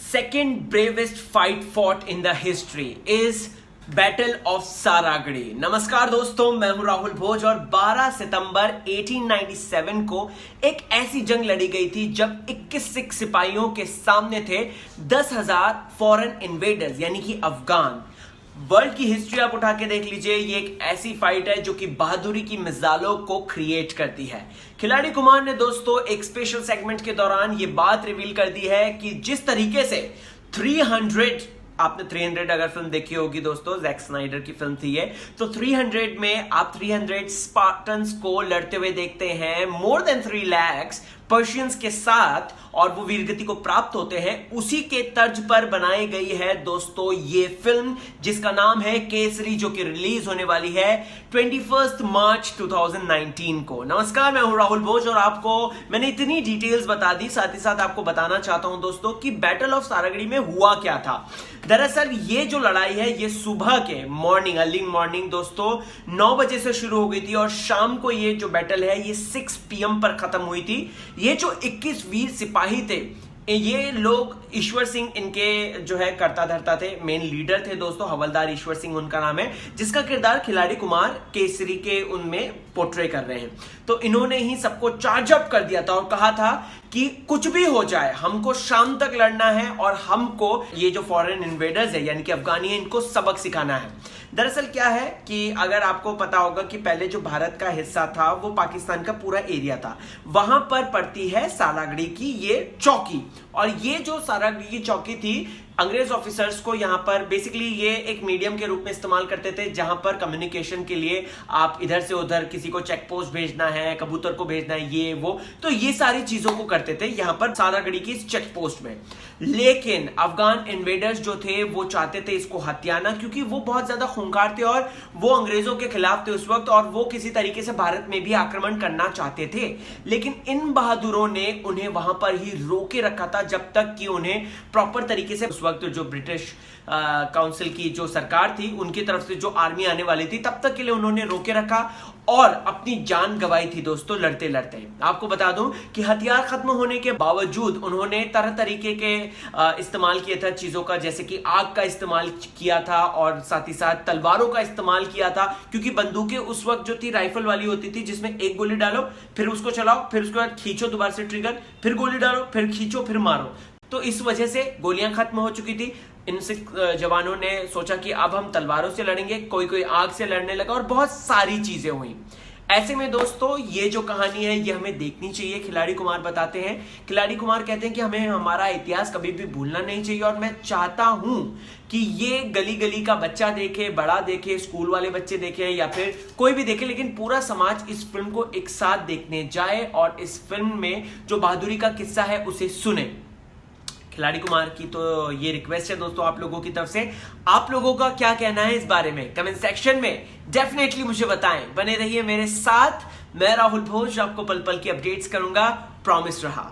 second bravest fight fought in the history is battle of Saragarhi. नमस्कार दोस्तों, मैं हूं राहुल भोज और 12 सितंबर 1897 को एक ऐसी जंग लड़ी गई थी जब 21 सिख सिपाहियों के सामने थे 10,000 फॉरेन इन्वेडर्स यानी कि अफगान। वर्ल्ड की हिस्ट्री आप उठा के देख लीजिए, ये एक ऐसी फाइट है जो कि बहादुरी की मिसालों को क्रिएट करती है। खिलाड़ी कुमार ने दोस्तों एक स्पेशल सेगमेंट के दौरान ये बात रिवील कर दी है कि जिस तरीके से 300 आपने 300 अगर फिल्म देखी होगी दोस्तों, जैक स्नाइडर की फिल्म थी ये, तो 300 में आप 300 स्पार्टन्स को लड़ते हुए देखते हैं, मोर देन 3 लाख पर्शियंस के साथ, और वो वीरगति को प्राप्त होते हैं। उसी के तर्ज पर बनाई गई है दोस्तों ये फिल्म जिसका नाम है केसरी, जो कि रिलीज होने वाली है 21 मार्च 2019 को। नमस्कार, मैं हूं राहुल भोज और आपको मैंने इतनी डिटेल्स बता दी, साथ ही साथ आपको बताना चाहता हूं दोस्तों कि बैटल ऑफ सारागढ़ी में हुआ क्या था। दरअसल ये जो लड़ाई है ये सुबह के मॉर्निंग, अर्ली मॉर्निंग दोस्तों 9 बजे से शुरू हो गई थी और शाम को ये जो बैटल है ये 6 PM पर खत्म हुई थी। ये जो 21 वीर सिपाही थे, ये लोग ईश्वर सिंह इनके जो है कर्ता धर्ता थे, मेन लीडर थे दोस्तों, हवलदार ईश्वर सिंह उनका नाम है, जिसका किरदार खिलाड़ी कुमार केसरी के उनमें पोर्ट्रे कर रहे हैं। तो इन्होंने ही सबको चार्ज अप कर दिया था और कहा था कि कुछ भी हो जाए हमको शाम तक लड़ना है और हमको ये जो फॉरेन इन्वेडर्स है यानी कि अफगानी है इनको सबक सिखाना है। दरअसल क्या है कि अगर आपको पता होगा कि पहले जो भारत का हिस्सा था वो पाकिस्तान का पूरा एरिया था, वहां पर पड़ती है सारागढ़ी की ये चौकी, और ये जो सारागढ़ी की चौकी थी अंग्रेज ऑफिसर्स को यहाँ पर बेसिकली ये एक मीडियम के रूप में इस्तेमाल करते थे, जहां पर कम्युनिकेशन के लिए आप इधर से उधर किसी को चेक पोस्ट भेजना है, कबूतर को भेजना है, ये वो, तो ये सारी चीजों को करते थे यहाँ पर सारागढ़ी की इस चेक पोस्ट में। लेकिन अफगान इन्वेडर्स जो थे वो चाहते थे इसको हथियाना, क्योंकि वो बहुत ज्यादा खूंखार थे और वो अंग्रेजों के खिलाफ थे उस वक्त, और वो किसी तरीके से भारत में भी आक्रमण करना चाहते थे। लेकिन इन बहादुरों ने उन्हें वहां पर ही रोके रखा था जब तक कि उन्हें प्रॉपर तरीके से, उस वक्त जो ब्रिटिश काउंसिल की जो सरकार थी उनकी तरफ से जो आर्मी आने वाली थी, तब तक के लिए उन्होंने रोके रखा और अपनी जान गंवाई थी दोस्तों लड़ते लड़ते। आपको बता दूं कि हथियार खत्म होने के बावजूद उन्होंने तरह तरीके के इस्तेमाल किया था चीजों का, जैसे कि आग का इस्तेमाल किया था और साथ ही साथ तलवारों का इस्तेमाल किया था, क्योंकि बंदूकें उस वक्त जो थी राइफल वाली होती थी, जिसमें एक गोली डालो फिर उसको चलाओ, फिर उसके बाद खींचो दोबारा से ट्रिगर, फिर गोली डालो, फिर खींचो, फिर मारो। तो इस वजह से गोलियां खत्म हो चुकी थी। इन सिख जवानों ने सोचा कि अब हम तलवारों से लड़ेंगे, कोई आग से लड़ने लगा और बहुत सारी चीजें हुई। ऐसे में दोस्तों ये जो कहानी है ये हमें देखनी चाहिए। खिलाड़ी कुमार बताते हैं, खिलाड़ी कुमार कहते हैं कि हमें हमारा इतिहास कभी भी भूलना नहीं चाहिए, और मैं चाहता हूं कि ये गली गली का बच्चा देखे, बड़ा देखे, स्कूल वाले बच्चे देखे या फिर कोई भी देखे, लेकिन पूरा समाज इस फिल्म को एक साथ देखने जाए और इस फिल्म में जो बहादुरी का किस्सा है उसे सुने। खिलाड़ी कुमार की तो ये रिक्वेस्ट है दोस्तों आप लोगों की तरफ से। आप लोगों का क्या कहना है इस बारे में कमेंट सेक्शन में डेफिनेटली मुझे बताएं। बने रहिए मेरे साथ, मैं राहुल भोज आपको पल पल की अपडेट्स करूंगा, प्रॉमिस रहा।